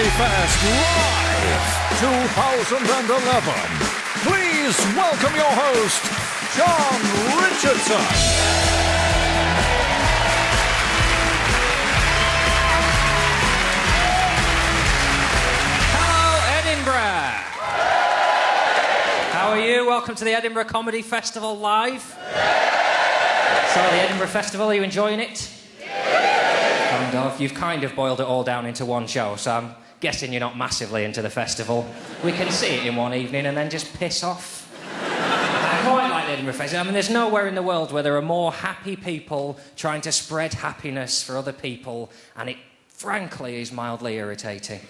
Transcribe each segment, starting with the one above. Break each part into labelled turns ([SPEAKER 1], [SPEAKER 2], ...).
[SPEAKER 1] Comedy Fest Live 2011. Please welcome your host, John Richardson.
[SPEAKER 2] Edinburgh. How are you? Welcome to the Edinburgh Comedy Festival Live. So, the Edinburgh Festival, are you enjoying it? Kind of. You've kind of boiled it all down into one show, so I'm guessing you're not massively into the festival. We can see it in one evening and then just piss off. I quite like the Edinburgh Festival. I mean, there's nowhere in the world where there are more happy people trying to spread happiness for other people, and it, frankly, is mildly irritating.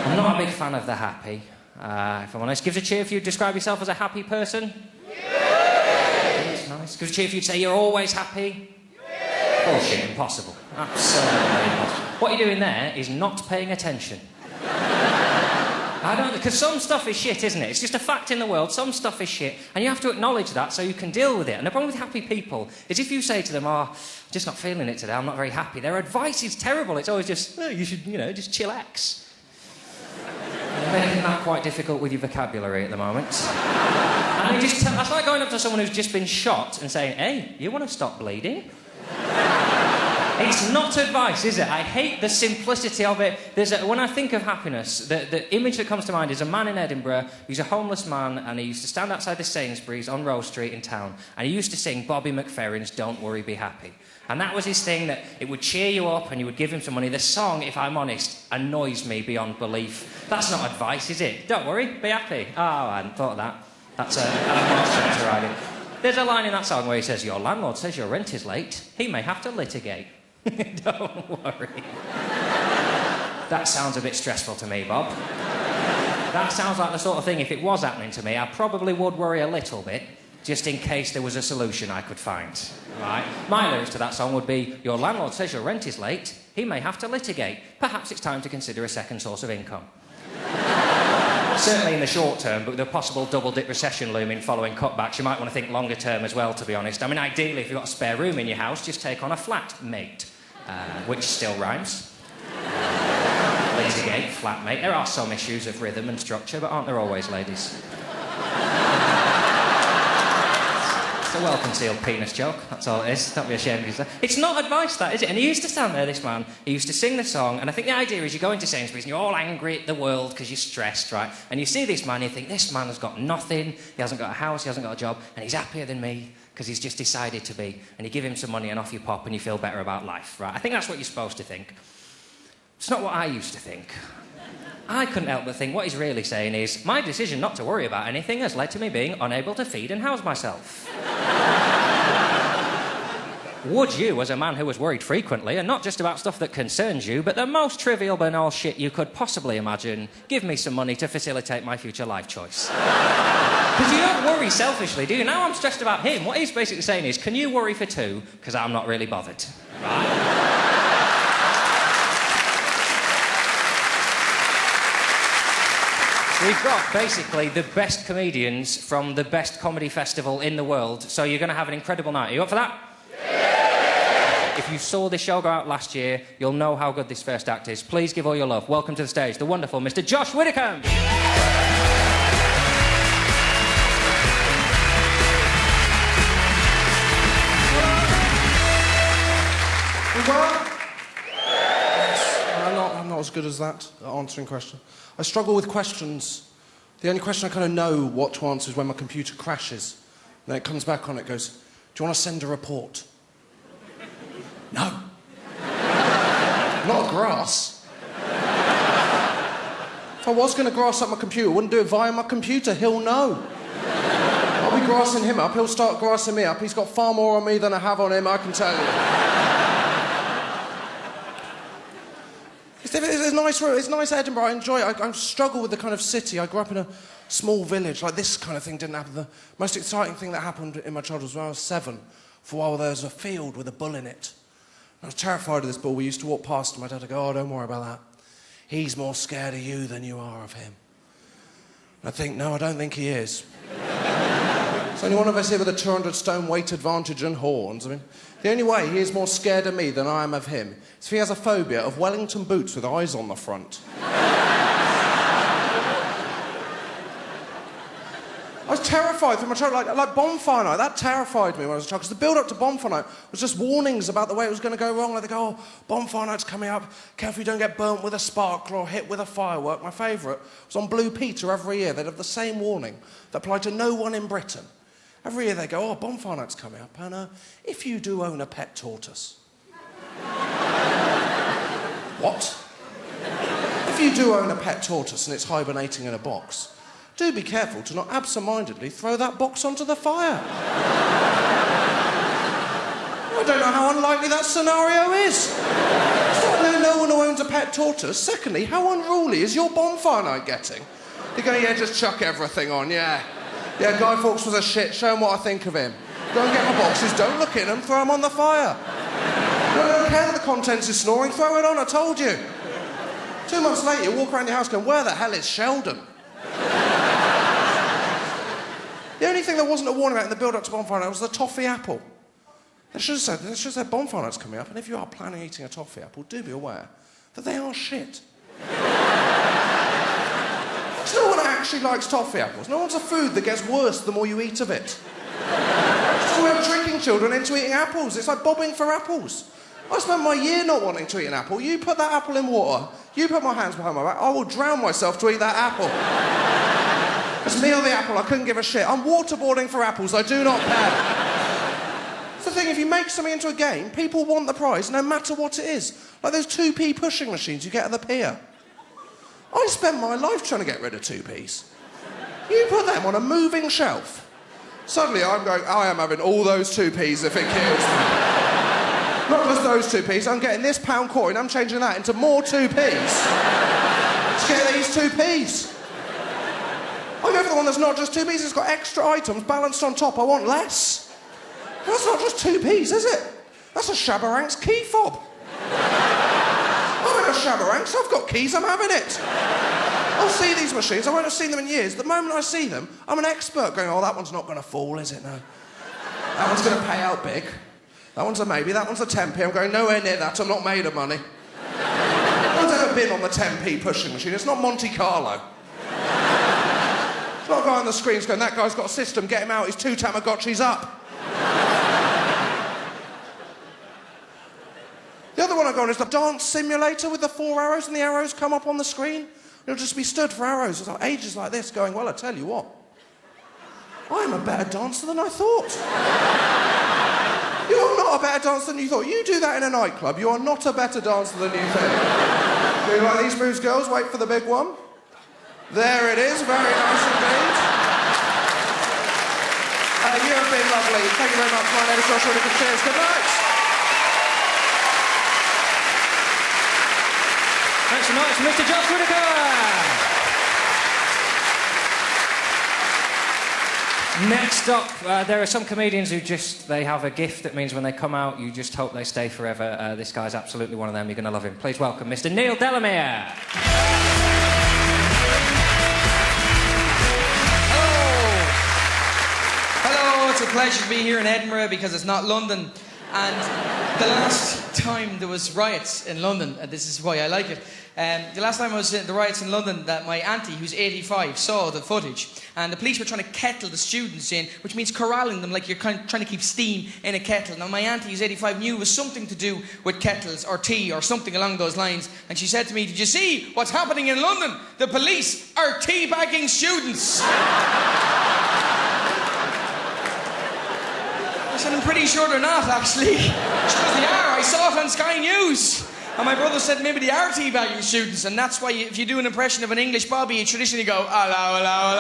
[SPEAKER 2] I'm not a big fan of the happy, if I'm honest. Give us a cheer if you describe yourself as a happy person. Yeah. That's nice. Give us a cheer if you'd say you're always happy. Yeah. Bullshit, impossible. Absolutely impossible. What you're doing there is not paying attention. I don't, because some stuff is shit, isn't it? It's just a fact in the world. Some stuff is shit, and you have to acknowledge that so you can deal with it. And the problem with happy people is if you say to them, "Oh, I'm just not feeling it today, I'm not very happy," their advice is terrible. It's always just, "Oh, you should, just chillax." You're making that quite difficult with your vocabulary at the moment. And that's like going up to someone who's just been shot and saying, "Hey, you want to stop bleeding?" It's not advice, is it? I hate the simplicity of it. When I think of happiness, the image that comes to mind is a man in Edinburgh who's a homeless man, and he used to stand outside the Sainsbury's on Rose Street in town, and he used to sing Bobby McFerrin's "Don't Worry, Be Happy." And that was his thing, that it would cheer you up and you would give him some money. The song, if I'm honest, annoys me beyond belief. That's not advice, is it? Don't worry, be happy. Oh, I hadn't thought of that. That's a monster to ride it. There's a line in that song where he says, "Your landlord says your rent is late. He may have to litigate." Don't worry. That sounds a bit stressful to me, Bob. That sounds like the sort of thing, if it was happening to me, I probably would worry a little bit, just in case there was a solution I could find. Right? My lyrics to that song would be, "Your landlord says your rent is late. He may have to litigate. Perhaps it's time to consider a second source of income." Certainly in the short term, but with a possible double-dip recession looming following cutbacks, you might want to think longer term as well, to be honest. I mean, ideally, if you've got a spare room in your house, just take on a flatmate, which still rhymes. Litigate, flatmate. There are some issues of rhythm and structure, but aren't there always, ladies? It's a well-concealed penis joke, that's all it is. Don't be ashamed of yourself. It's not advice, that, is it? And he used to stand there, this man, he used to sing the song, and I think the idea is you go into Sainsbury's and you're all angry at the world because you're stressed, right? And you see this man, you think, this man has got nothing, he hasn't got a house, he hasn't got a job, and he's happier than me because he's just decided to be. And you give him some money and off you pop and you feel better about life, right? I think that's what you're supposed to think. It's not what I used to think. I couldn't help but think what he's really saying is, my decision not to worry about anything has led to me being unable to feed and house myself. Would you, as a man who was worried frequently, and not just about stuff that concerns you, but the most trivial, banal shit you could possibly imagine, give me some money to facilitate my future life choice? Because you don't worry selfishly, do you? Now I'm stressed about him. What he's basically saying is, can you worry for two? Because I'm not really bothered. Right? We've got, basically, the best comedians from the best comedy festival in the world, so you're going to have an incredible night. Are you up for that? Yeah! If you saw this show go out last year, you'll know how good this first act is. Please give all your love. Welcome to the stage, the wonderful Mr. Josh Widdicombe.
[SPEAKER 3] I'm not as good as that at answering questions. I struggle with questions. The only question I kind of know what to answer is when my computer crashes. Then it comes back on, it goes, "Do you want to send a report?" No. Not grass. If I was going to grass up my computer, I wouldn't do it via my computer. He'll know. I'll be grassing him up, he'll start grassing me up. He's got far more on me than I have on him, I can tell you. It's nice Edinburgh, I enjoy it. I struggle with the kind of city. I grew up in a small village. Like, this kind of thing didn't happen. The most exciting thing that happened in my childhood was when I was 7. For a while there was a field with a bull in it. I was terrified of this bull. We used to walk past and my dad would go, "Oh, don't worry about that. He's more scared of you than you are of him." And I think, no, I don't think he is. So Only one of us here with a 200-stone weight advantage and horns. I mean, the only way he is more scared of me than I am of him is if he has a phobia of Wellington boots with eyes on the front. I was terrified from my childhood, like bonfire night. That terrified me when I was a child, because the build-up to bonfire night was just warnings about the way it was going to go wrong. Like they go, oh, bonfire night's coming up. Careful you don't get burnt with a sparkler or hit with a firework. My favourite was on Blue Peter every year. They'd have the same warning that applied to no one in Britain. Every year they go, oh, bonfire night's coming up, and if you do own a pet tortoise. What? If you do own a pet tortoise and it's hibernating in a box, do be careful to not absent-mindedly throw that box onto the fire. I don't know how unlikely that scenario is. Starting no one who owns a pet tortoise. Secondly, how unruly is your bonfire night getting? You go, yeah, just chuck everything on, yeah. Yeah, Guy Fawkes was a shit, show him what I think of him. Go and get my boxes, don't look in them, throw them on the fire. No, I don't care that the contents is snoring, throw it on, I told you. 2 months later, you walk around your house going, where the hell is Sheldon? The only thing there wasn't a warning about in the build-up to bonfire night was the toffee apple. They should have said bonfire night's coming up, and if you are planning eating a toffee apple, do be aware that they are shit. No one actually likes toffee apples. No one's a food that gets worse the more you eat of it. It's a way of tricking children into eating apples. It's like bobbing for apples. I spent my year not wanting to eat an apple. You put that apple in water, you put my hands behind my back, I will drown myself to eat that apple. It's me or the apple, I couldn't give a shit. I'm waterboarding for apples, I do not care. It's the thing, if you make something into a game, people want the prize no matter what it is. Like those 2p pushing machines you get at the pier. I spent my life trying to get rid of 2p's. You put them on a moving shelf. Suddenly I'm going, I am having all those 2p's if it kills me. Not just those 2p's, I'm getting this pound coin, I'm changing that into more 2p's. To get these 2p's. I go for the one that's not just 2p's, it's got extra items balanced on top. I want less. That's not just 2p's, is it? That's a Shabarank's key fob. I'm in a Shabarank's, I've got keys, I'm having it. I'll see these machines, I won't have seen them in years. The moment I see them, I'm an expert going, oh, that one's not going to fall, is it? No. That one's going to pay out big. That one's a maybe, that one's a 10p. I'm going nowhere near that, I'm not made of money. No one's ever been on the 10p pushing machine, it's not Monte Carlo. Not a guy on the screen's going, that guy's got a system, get him out, he's 2 Tamagotchis up. The other one I go on is the dance simulator with the 4 arrows and the arrows come up on the screen. You'll just be stood for arrows. It's like ages like this going, well, I tell you what, I'm a better dancer than I thought. You're not a better dancer than you thought. You do that in a nightclub, you are not a better dancer than you think. Do you like these moves, girls? Wait for the big one. There it is, very nice indeed. You have been lovely. Thank you very much. My name is Josh Whittaker. Cheers. Good night.
[SPEAKER 2] Thanks so much, Mr. Josh Whittaker. Next up, there are some comedians who they have a gift that means when they come out, you just hope they stay forever. This guy's absolutely one of them. You're going to love him. Please welcome Mr. Neil Delamere.
[SPEAKER 4] It's a pleasure to be here in Edinburgh because it's not London. And the last time there was riots in London, and this is why I like it, the last time I was in the riots in London, that my auntie, who's 85, saw the footage, and the police were trying to kettle the students in, which means corralling them like you're kind of trying to keep steam in a kettle. Now, my auntie, who's 85, knew it was something to do with kettles or tea or something along those lines, and she said to me, did you see what's happening in London? The police are teabagging students. And I'm pretty sure they're not, actually. Because they are. I saw it on Sky News. And my brother said maybe they are teabagging students, and that's why if you do an impression of an English Bobby, you traditionally go, hello, hello,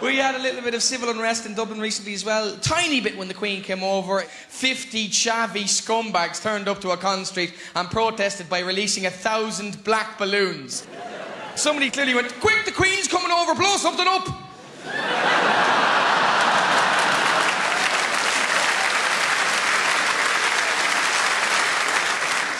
[SPEAKER 4] hello. We had a little bit of civil unrest in Dublin recently as well. Tiny bit when the Queen came over. 50 chavvy scumbags turned up to O'Connell Street and protested by releasing 1,000 black balloons. Somebody clearly went, quick, the Queen's coming over, blow something up.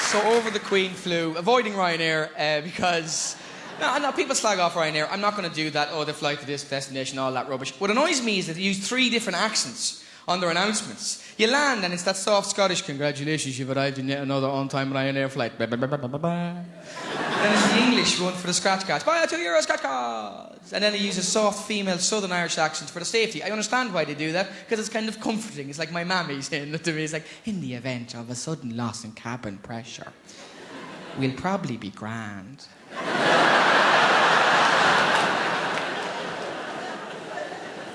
[SPEAKER 4] So over the Queen flew, avoiding Ryanair because No, people slag off Ryanair. I'm not going to do that. Oh, they fly to this destination, all that rubbish. What annoys me is that they use 3 different accents on their announcements. You land and it's that soft Scottish, congratulations, you've arrived in yet another on-time Ryanair flight. Then it's the English one for the scratch cards. Buy a €2 scratch cards. And then they use a soft female Southern Irish accent for the safety. I understand why they do that, because it's kind of comforting. It's like my mammy saying that to me. It's like, in the event of a sudden loss in cabin pressure, we'll probably be grand.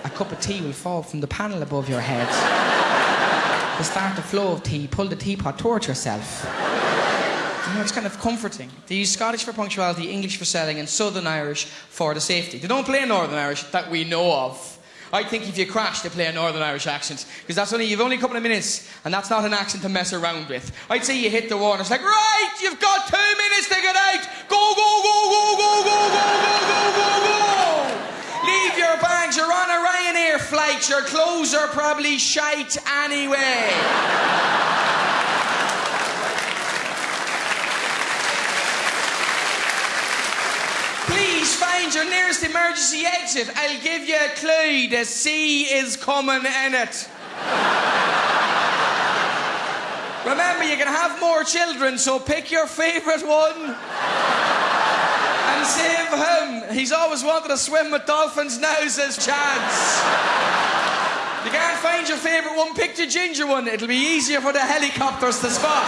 [SPEAKER 4] A cup of tea will fall from the panel above your head. To start the flow of tea, pull the teapot towards yourself. You know, it's kind of comforting. They use Scottish for punctuality, English for selling, and Southern Irish for the safety. They don't play Northern Irish that we know of. I think if you crash, they play a Northern Irish accent, because you've only a couple of minutes, and that's not an accent to mess around with. I'd say you hit the wall, and it's like, right, you've got 2 minutes to get out. Go, go, go, go, go, go, go, go, go, go, go. Leave your bags, you're on a Ryanair flight, your clothes are probably shite anyway. Please find your nearest emergency exit. I'll give you a clue, the sea is coming in it. Remember, you can have more children, so pick your favourite one. And save him. He's always wanted to swim with dolphins, now's his chance. You can't find your favourite one, pick the ginger one. It'll be easier for the helicopters to spot.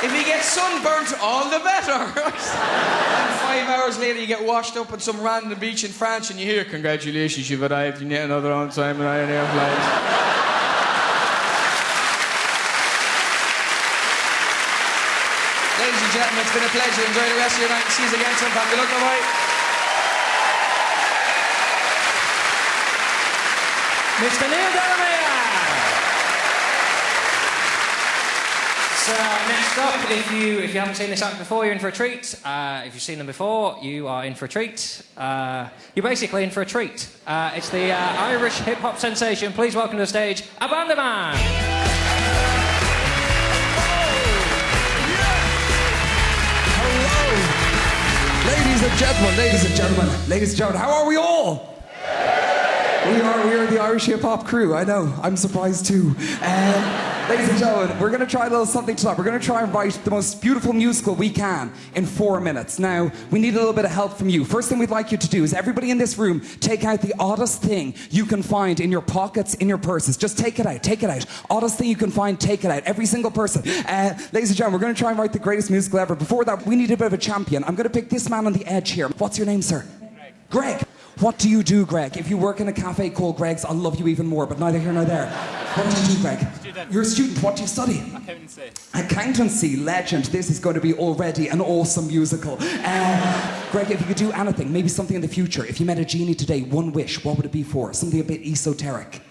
[SPEAKER 4] If he gets sunburnt, all the better. And 5 hours later, you get washed up on some random beach in France and you hear, congratulations, you've arrived in yet another on-time Ryanair flight. Ladies and gentlemen, it's been a pleasure. Enjoy the rest of your night. See you again sometime. Good luck, bye-bye.
[SPEAKER 2] Mr. Neil Delamere. So next up, if you haven't seen this act before, you're in for a treat. If you've seen them before, you are in for a treat. You're basically in for a treat. It's the Irish hip-hop sensation. Please welcome to the stage, Abandaman.
[SPEAKER 5] Ladies and gentlemen, how are we all? We are the Irish hip-hop crew. I know, I'm surprised too. Ladies and gentlemen, we're going to try a little something tonight. We're going to try and write the most beautiful musical we can in 4 minutes. Now, we need a little bit of help from you. First thing we'd like you to do is everybody in this room take out the oddest thing you can find in your pockets, in your purses. Just take it out. Oddest thing you can find, take it out. Every single person. Ladies and gentlemen, we're going to try and write the greatest musical ever. Before that, we need a bit of a champion. I'm going to pick this man on the edge here. What's your name, sir? Greg. What do you do, Greg? If you work in a cafe called Greg's, I'll love you even more, but neither here nor there. What do you do, Greg?
[SPEAKER 6] Student.
[SPEAKER 5] You're a student. What do you study?
[SPEAKER 6] Accountancy.
[SPEAKER 5] Accountancy, legend. This is going to be already an awesome musical. Greg, if you could do anything, maybe something in the future, if you met a genie today, one wish, what would it be for? Something a bit esoteric.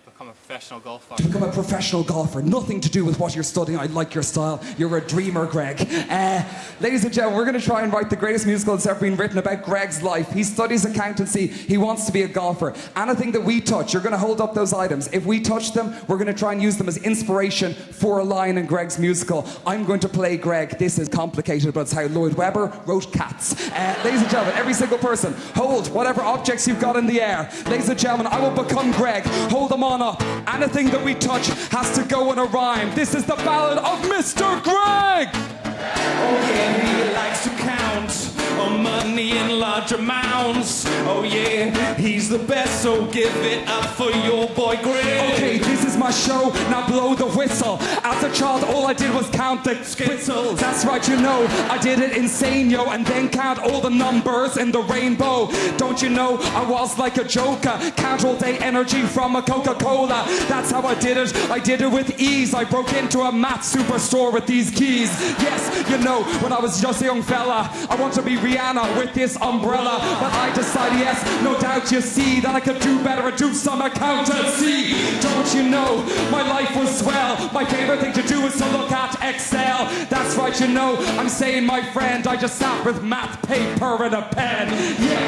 [SPEAKER 6] Become a professional golfer.
[SPEAKER 5] To become a professional golfer. Nothing to do with what you're studying. I like your style. You're a dreamer, Greg. Ladies and gentlemen, we're going to try and write the greatest musical that's ever been written about Greg's life. He studies accountancy. He wants to be a golfer. Anything that we touch, you're going to hold up those items. If we touch them, we're going to try and use them as inspiration for a line in Greg's musical. I'm going to play Greg. This is complicated, but it's how Lloyd Webber wrote Cats. Ladies and gentlemen, every single person, hold whatever objects you've got in the air. Ladies and gentlemen, I will become Greg. Hold them on up. Anything that we touch has to go in a rhyme. This is the ballad of Mr. Greg!
[SPEAKER 7] Oh yeah, he likes to count money in large amounts. Oh yeah, he's the best, so give it up for your boy Greg.
[SPEAKER 5] Okay, this is my show, now blow the whistle. As a child, all I did was count the
[SPEAKER 7] Skittles.
[SPEAKER 5] That's right, you know, I did it insane, yo, and then count all the numbers in the rainbow. Don't you know, I was like a joker, count all day energy from a Coca-Cola. That's how I did it with ease. I broke into a math superstore with these keys. Yes, you know, when I was just a young fella, I want to be Rihanna with this umbrella. But I decided, yes, no doubt you see, that I could do better and do some accountancy. Don't you know, my life was swell. My favorite thing to do is to look at Excel. That's right, you know, I'm saying, my friend, I just sat with math paper and a pen. Yeah.